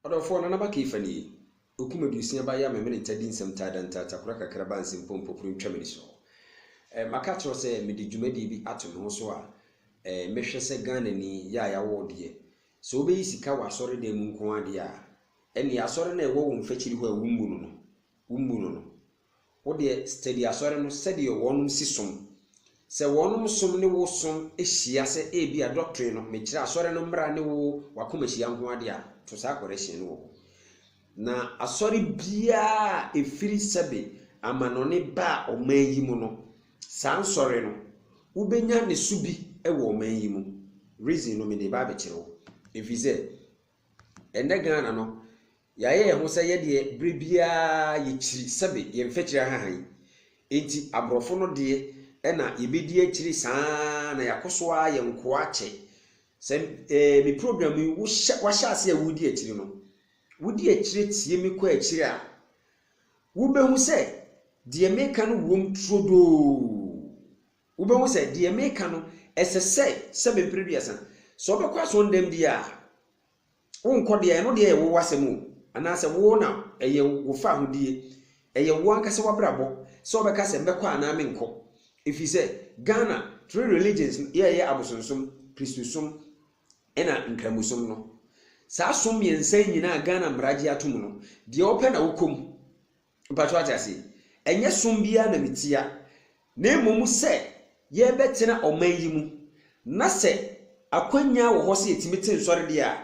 Odofo na naba kifani okuma dusia ba ya memene tadi nsem tada takura kakra ba nsem pompopuru ntwameni so maka tro se medi dwumadi bi ato me ho so a mehwe se Ghana ni ya wo de so obeyi sika wa asore de mu nko ade a eni asore na ewo wo mfachiri ho a wumbunu no wo de steady asore no sede wonum sisom se wonum som ne wo som ehia se ebi a doctrine no mekira asore no mra ne wo wakoma hia nko ade a to sa correction no na asori bia efiri sebe amanone ba omanyi mu no san sori no ubenya ne subi ewo omanyi mu reason no me de ba be kire efize ende Ghana no yaye ho se ye de bre bia ye kiri sebe ye mfekire hahan enti abrofo no de na yebedi akiri saa na yakoso a ye nko ache se mi program yi wo hya ase a wudi akiri no wudi akire tie mi kɔ akiri a wo behu se de meka no wom trodo wo behu se de meka no esese se be preduasa so be kwa so ndem dia wo nkɔ de no de wo wasemu ana se wo na eye wo fa hodie eye wo anka se wabrabo so be ka se mbekɔ ana me nkɔ ifi se Ghana three religions ye abosonsom Christosum ena nkramusum no sa som yensa nyina Ghana mraji atum no de ope na wokom mpacho atase enye som bia na mitia na emom se ye betena omanyi mu na se akwanya wo ho se etimete nsori de a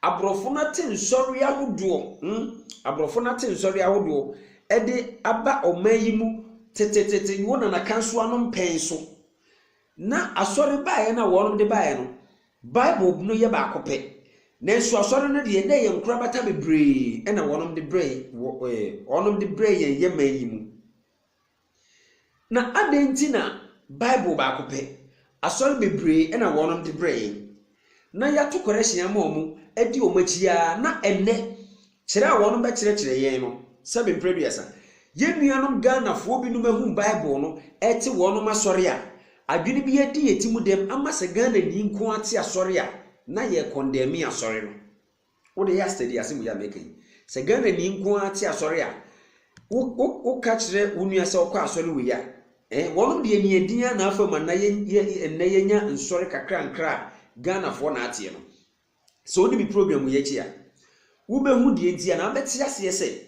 abrofo na te nsori ahodo abrofo na te nsori ahodo ede aba omanyi mu tetetete wona na kanso anom penso na asori baaye na wonom de baaye no Bible no ye ba akope nenso asori no de na ye nkura bata bebre na wonom de bre ye mayi mu na adenti na Bible ba akope asori bebre na wonom de bre na ya to correction amomu edi omachia na enne kire a wonom be kire ye no sabe preduasa ye nuanom Ghana fo bi no mahu Bible no eti wonom asori a adwene bi edi yetimu dem amase Ghana ni nko ate asori a na ye condemn asori no wo de ya study asemu ya make se Ghana ni nko ate asori a wo ka kire wonua se okọ asori we ya wonom de ni edin na afama na ye nya nsori kakra nkra Ghana fo na ate no so oni mi program ye chi a wo behu de enti na beti ase se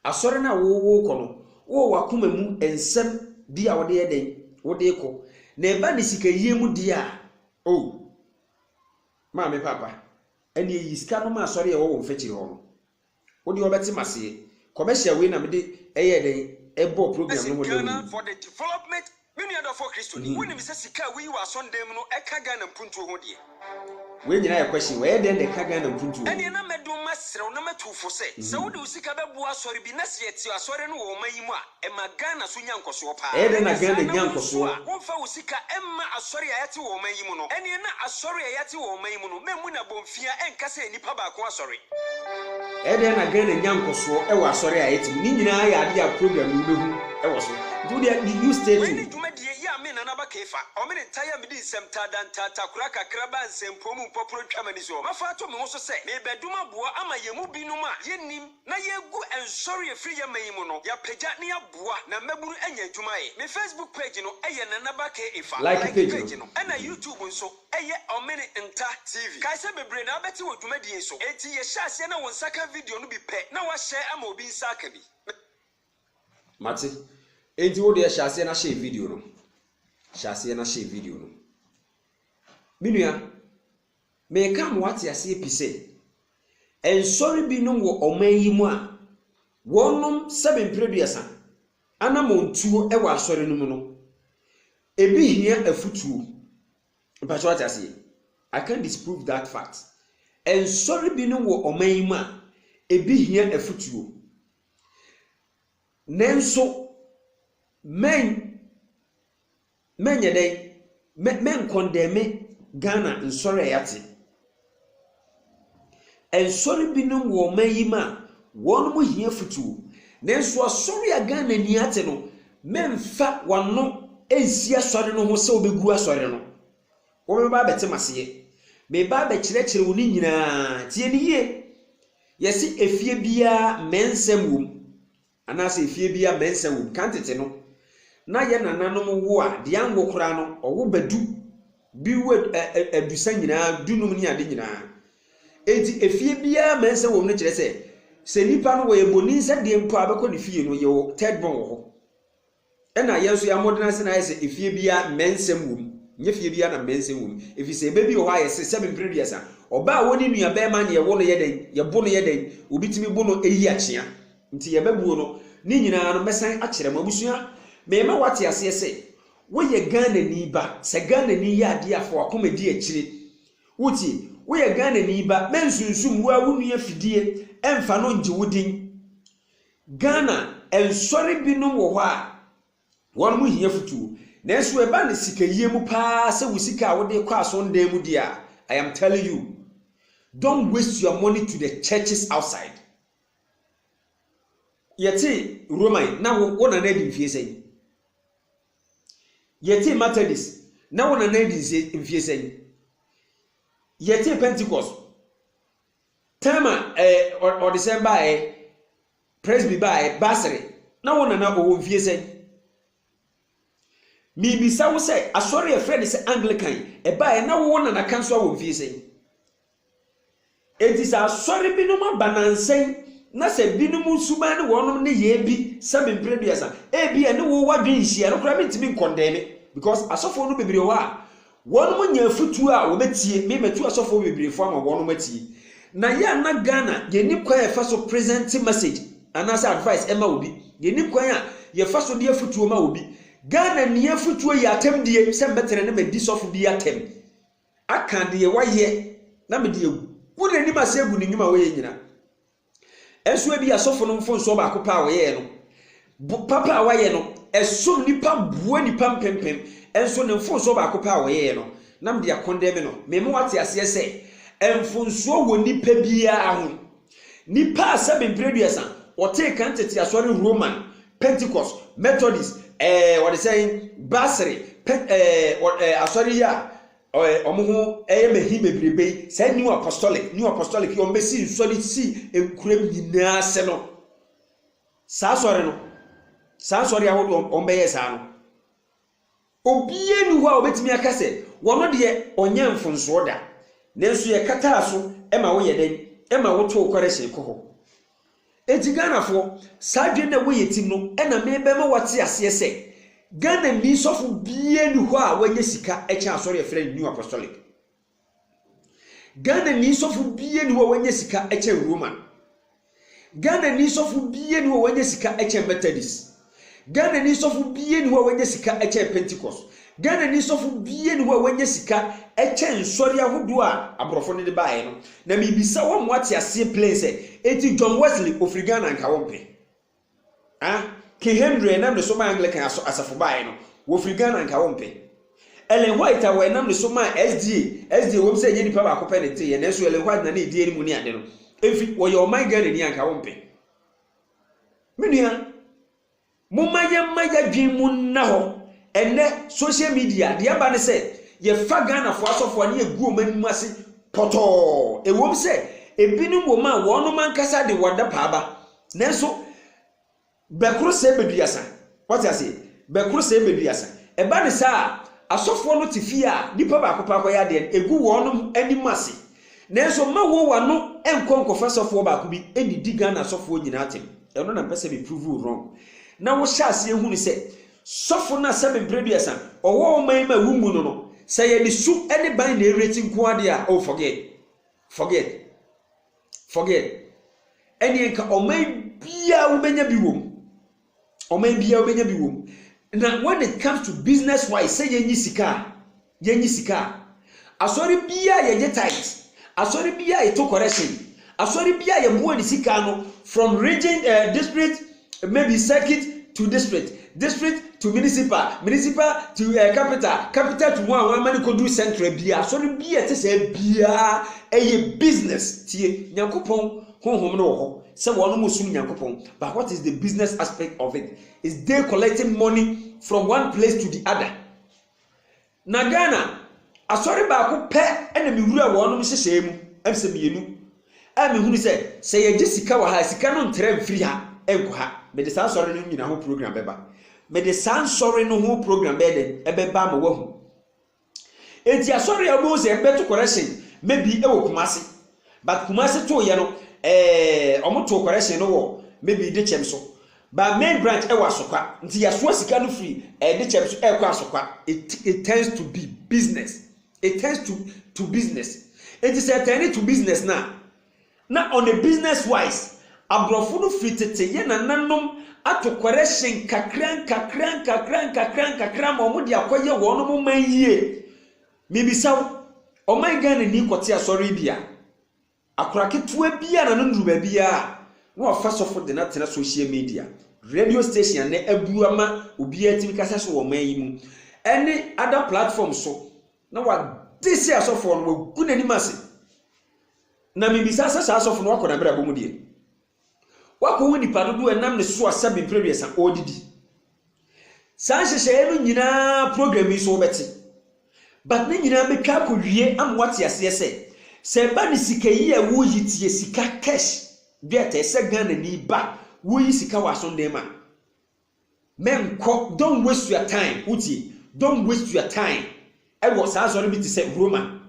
asori na wo kono wo wakoma mu ensem bi a wo de eden wo de ko na eba ne sika yie mu dia ma me papa eni yi sika no ma asori e wo mfechiri ho no wo de obeti mase commercial we na me de eye den ebo program no mo de for the development many other for Christo ni woni mi se sika we wa sondem no eka Ghana mpuntu ho de we nyina ya question we den de ka Ghana mpuntu eni na medum masrew na matufo se wo de usika bebu asori bi na se eti asori no wo mayi mu a e ma Ghana so nya nkoso pa den na Ghana nya nkoso wo fa usika emma asori a yati wo mayi mu no eni na asori a yati wo mayi mu no memu na bomfia enka se nipa ba ko asori den na Ghana nya nkoso e wo asori a yati ni nyina ya ade a program no behu e wo so do the you stay to ya me na ba kefa o me ntaya me di nsem tada kura kakra ba nsempom mpoporo twamani so mafa to me ho so se me beduma boa ama yemu binum a yenim na yegu ensori efri ya mayimu no ya pagya ne ya boa na maburu anya adwuma ye me Facebook page no eye na ba kefa like page no na YouTube nso eye o me nta TV kai se bebre na beti wo dwuma die so enti ye hyase na won saka video no bi pe na wa share ama obi nsaka bi mate enti wo de hyase na share video no hyase na share video no minua me kam wate ase epise ensori bi no wo omanyi mu a wonom 7 preduasa anamontuo e wa asori no mu no ebi hia afutuo mpacho wate ase I can disprove that fact ensori bi no wo omanyi mu a ebi hia afutuo nenso men yeden men condemn Ghana nsori yate ensori binum wo mayima won mu hia futu nenso asori a Ghana ni ate no memfa wano ensi asori no ho se obegu asori no wo me ba bete maseye me ba be kire woni nyina tie ni ye yesi efie bia mensem wom anase efie bia mensem wom kantete no na ye nananom wo a de anwo kora no owo badu bi wo adusa nyina dunum ni ade nyina enti efie bia mensem wom no kire se nipa no wo eboni nsa de mpo abekọ ne fie no ye third born wo ho ena yenso ya modern se na yese efie bia mensem wom nye fie bia na mensem wom efi se bebi wo ha yese 7 previous oba woni nua be ma ne ye wo no ye den ye bo no ye den obitimi bo no eyi akea nti ye babuo no ni nyina no mesan akere mabusua me ma wate ase se wo ye Ghana ni ba se Ghana ni ya ade afo akomedi akire wuti wo ye Ghana ni ba mensunsum wo awunu afidie emfa no nje wodin Ghana ensori binum wo ho a won mu hia futuo na enso e ba ne sikayie mu pa se wo sika wo de kwa aso ndan mu dia. I am telling you, don't waste your money to the churches outside. Yeti Roman na wo na di mfie sei. Yeti Methodist na wo na di mfie sei. Yeti Pentecost tema or December Presby by Basri na wo na wo mfie sei. Mi bisa wo say asori a friend say Anglican e ba na wo na kanso wo mfie sei. Enti sa asori bi no ma banansen na se binum suba ne wonom ne ye bi sabe mpreduasa e bi ene wo wadwen hia no kra mentimi nkondeme because asofo no bebre ho a wonom nya futu a wo betie me metu asofo bebre fo ama wonom atie na ya na Ghana ye ni kwa e fa so present message anasa advice ema obi ye ni kwa a ye fa so de afutu ma obi Ghana ni afutu ye atem de se mbetere ne medi sofo bi atem aka de ye waye na me de wo de ni ma se egu ni nyuma wo ye nyina enso bi asofo no mfo nso ba akopa awoye no papa awoye no esom nipa buo nipa mpempem enso ne mfo nso ba akopa awoye no nam de akondeme no meme wate ase se emfo nso wo nipa bia ho nipa asabe preduasa ote kantete asori Roman Pentecost Methodist what they saying Basri asori ya omuhu mehi bebrebe say new apostolic yo mbesi nsori si enkurem nyina se no sa sori ahodo ombeye sa no obie ni ho a obetimi akase wono de onye mfonso da nenso ye kata aso ema wo ye den ema wo to okore hye ko Ghana sadwe na wo yetim no ena mebe ma wate ase se Ghana ni sofu bie ni ho a wanye sika eche asori e friend new apostolic Ghana ni sofu bie ni ho wanye sika eche Roman Ghana ni sofu bie ni ho wanye sika eche Methodist Ghana ni sofu bie ni ho wanye sika eche Pentecost Ghana ni sofu bie ni ho wanye sika eche nsori ahodo a abrofo ne de bae no na mi bisa wo mwate ase place eti John Wesley ofri Ghana nka wompe K. Henry na so ma Anglican asafo bae no wo ofri Ghana nka wompe Ellen White awe na so ma SDA wo se ye nipa ba ko penete ye na so Ellen White na na die ni mu ni ade no efi wo ye o man Ghana ni anka wompe menua mo maya dwen mu na ho ene social media de aba ne se ye fa Ghana fo asofo ne egu omanimu ase poto ewom se ebinum wo ma wono mankasa de wada paaba nenso bekuru se beduasa what you say bekuru se beduasa eba ne sa asofo no tifia nipa ba akopa akoya de egu wono animu ase nenso ma wo wano enkonkofa asofo ba akobi eni di Ghana asofo nyina atem eno na pese be prove wrong na wo sha ase ehunu se sofo na 7 beduasa owo man ma wumu no say ye su any ban na rating ko ade a oh forget any enka oman bia wo benya bi wom na when it comes to business wise say yenyi sika asori bia ye tight asori bia ye to correction asori bia ye mo ni sika no from region district maybe circuit to district to municipal to capital to one man ko do central bia asori bia te say bia eye business tie nyakopon honhom no ho se wono musum nyakopon but what is the business aspect of it is they collecting money from one place to the other na Ghana asori ba ko pe ena mi wura wono hyehyemu emse mienu a me hunu se ye sika wa ha sika no ntrem free ha enko ha me de san sori no nyina ho program beba me de san sori no ho program be de ebeba ma wahu enti asori abo se beto correction maybe e wo Kumasi but Kumasi to ye no omo to correction no wo maybe de chem so but main branch e wa sokwa nti yaso sika no free de chem so e kwa sokwa it tends to be business. It tends to business. It is a turn to business now on a business wise abrofo no fitete ye na nanom ato correction kakran ma omo de akoye wo no mo man yie mibisaw o man Ghana ni kote asori bia akoraketua bia na no nduru ba bia no afa sofo de na tena social media radio station na abuama obi atimi kasa so wo man yi mu any other platform so na wa disi asofo no gu nani mase na mibisa sasa asofo no akona bra bomu die wako woni padodo enam ne so asabe previous an odidi san hyehyɛ no nyina program yi so beti but ne nyina be ka ko wie am wate ase se ba ne sika yi a wo yi tie sika cash get ese Ghana ni ba wo yi sika wa so ndem a menko don't waste your time uti don't waste your time I was asking me to say Roman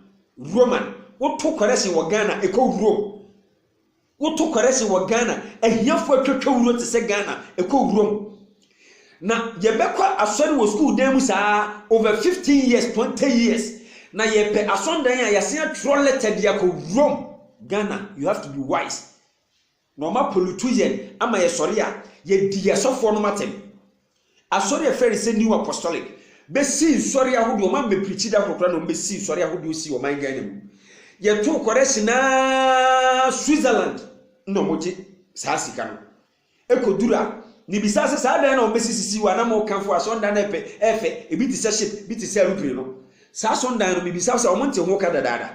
what took correction wa Ghana e ko Rome what took correction wa Ghana e hiafo twetwe to say Ghana e ko Rome na yebekwa asori wo school dem sa over 15 years 20 years na yepe asondan ya yasen trolleted ya ko Rome Ghana you have to be wise normal politician ama ye sori a ye di yesofo no matem asori e fere say new apostolic besi sori ahodo ma me preach da kokra no besi sori ahodo si o man Ghana mu ye to correction na Switzerland no moji sa sika no ekodura ni bisase sa dan na o besi sisi wa na mo kanfo asonda na efe ebi ti se ship bi ti se aeroplane no sa asonda no mi bisase o monte ho ka dadada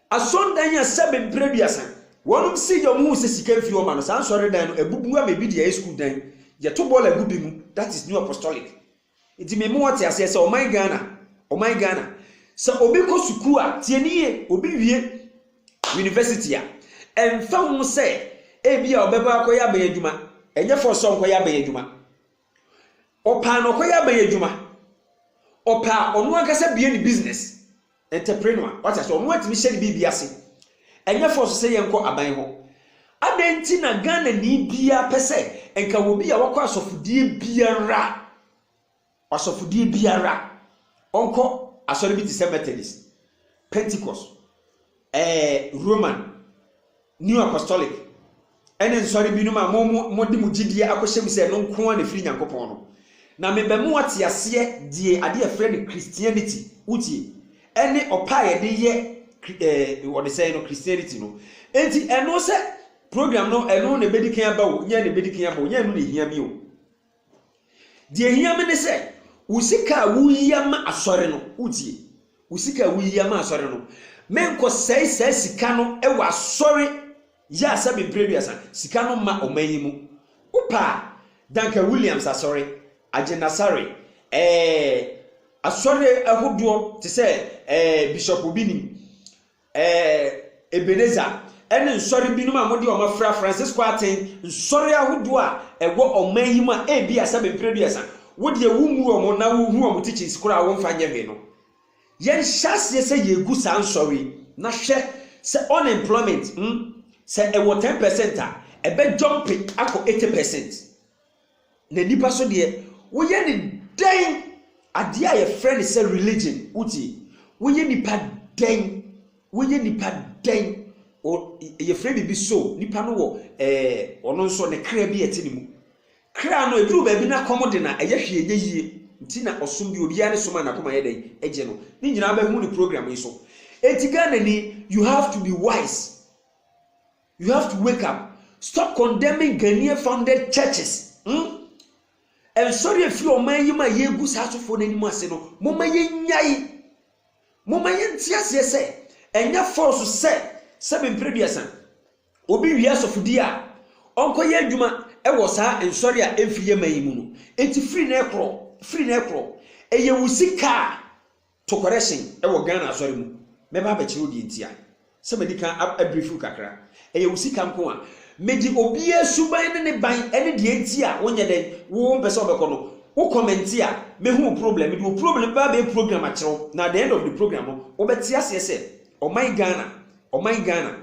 asonda nya sebe prebiasa wonum si yo mu se sika fi o ma no sa sori dan no ebubu a me bi dia school dan ye to ball egubi mu that is new apostolic. Iti me mo ate ase se o man Ghana se obi ko suku a tieniye obi wie university a emfa ho se ebia obeba akoya ban adwuma enye for so nkoya ban adwuma opa no koya ban adwuma opa onu akasa bie ni business entrepreneur what ase onu atimi hye bibia ase enye for so se yenko aban ho adenti na Ghana ni bia pese enka wo bia wakọ asofudie biara asofudie biara onko asori bi ti se Methodist Pentecost Roman New Apostolic enen sori bi no ma mo di mugidie akọhyem se no nko na firi Nyankopon no na me be mo ate ase die ade friend Christianity utie ene opa ye de ye what they say no Christianity no enti eno se program no eno na bedikan aba wo nya na bedikan aba wo nya no na hia mi o die hia me ne se usika wuyama asore no utie usika wuyama asore no menko sei sika no e wa asore ya sabe previous sika no ma omayimu upa Duncan Williams asore ajenasare asore ahodo te se Bishop Obinim Ebenezer ene nsori binu ma modi o ma fra Francisco Aten nsori ahodo a ewo omayimu a e bi asabe previous wodi ewumu omo na wuhu omo teachings kura wo mfa nyeme no yen hyase se yegu san sorry na hwe se unemployment se ewo 10% a ebe jump akọ 80% na nipa so de wo ye ni den ade a ye friend se religion uti wo ye nipa den o ye friend bi so nipa no wo ono nso ne kra bi eti ni mu kra no eduru ba bi na komode na eyehwe yeyie ntina osum bi obi ane soma na koma yedai eje no ni nyina ba hu ni program yi so Ghana ni you have to be wise, you have to wake up, stop condemning Ghanaian founded churches and sorry if you man you ma yegu sasofo na nimu ase no moma yenyai moma yentiase se enya force se be previousan obi wi asofodi a onko ye adwuma ewo saa ensori a emfiye mayimu no enti free na ekro eye wusika to correction ewo Ghana asori mu meba ba kire odi entia se medika abrifu kakra eye usika nko a medi obi esuban ne ban ene de enti a wonye den wo mpese obekọ no wo comment a mehu problem di wo problem ba be program a kire na at the end of the program no obeti ase se o my Ghana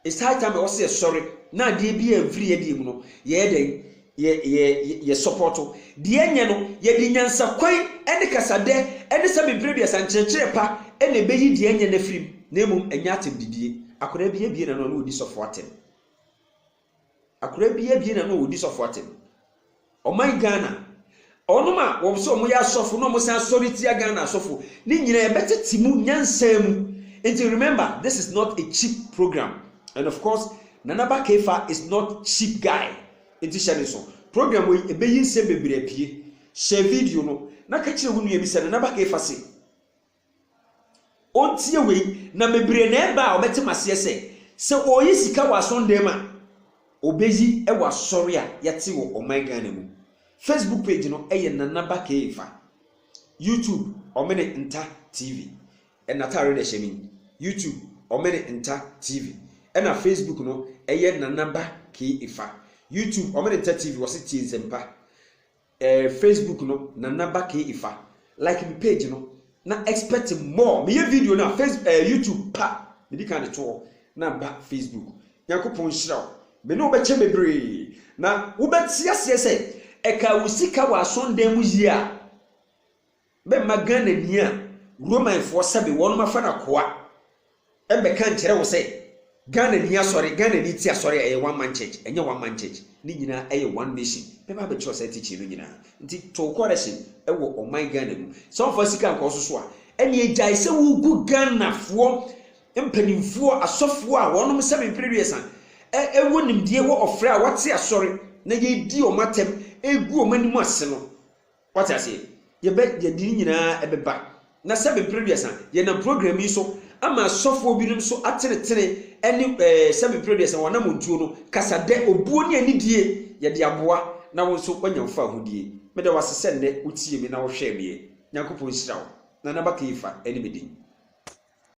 it's high time we say sorry na de bi every year mu no ye den ye support de enye no ye di nyansa kwan ene kasade ene se bebre bi asankyerkyere pa ene beyi de enye na firim na emum enya atem didie akora bi na no odi sofo atem akora bi na no odi sofo atem o my Ghana onuma wo so mo ya sofo no mo san sorry tia Ghana sofo ni nyina e beteti mu nyansa mu. And remember, this is not a cheap program. And of course, Nanaba Kefa is not cheap guy. Enti share program we ebe yin se bebre pie. Share video no. Na ka kire hunu yebisa Nanaba Kefa se. Ontie we na bebre na eba obete mase se oyi sika wa sonde ma. Obeyi e wa sori a yate wo my Ghana mu. Facebook page no eye Nanaba Kefa. YouTube omene nta TV. And natare de shemi YouTube omene nta TV and Facebook no eye Nanaba Kefa YouTube omene nta TV wose tie nsempa Facebook no Nanaba Kefa like me page no na expect more me video na YouTube pa me di kan de to na ba Facebook yakopon hira me no be che bebre na wo betia se e ka usika wa sonde mu yi a be magana ni a Roman for sabi one mafa na koa ebe kan kire wo se Ghana ni asori Ghana ni ti asori eye one man church enye one man church ni nyina eye one nation be ba be cho se teach no nyina nti to correction e wo o my Ghana mu some for sika nko so so a ene ejai se wo gu Ghana fo empanimfo asofo a wonom se me previous an e wonim die wo ofre a wote asori na ye di o matem egu o manimu ase no what I say ye be ye di nyina e be ba na sebe previous an ye na program yi so ama sofo binom so atenetene eni sebe previous an wana montuo no kasade obuo ne anidie ye de aboa na won so kwanyamfa ahodie me de wasese ne utie me na wo hwe me yakopon hirawo Nanaba Kefa eni medin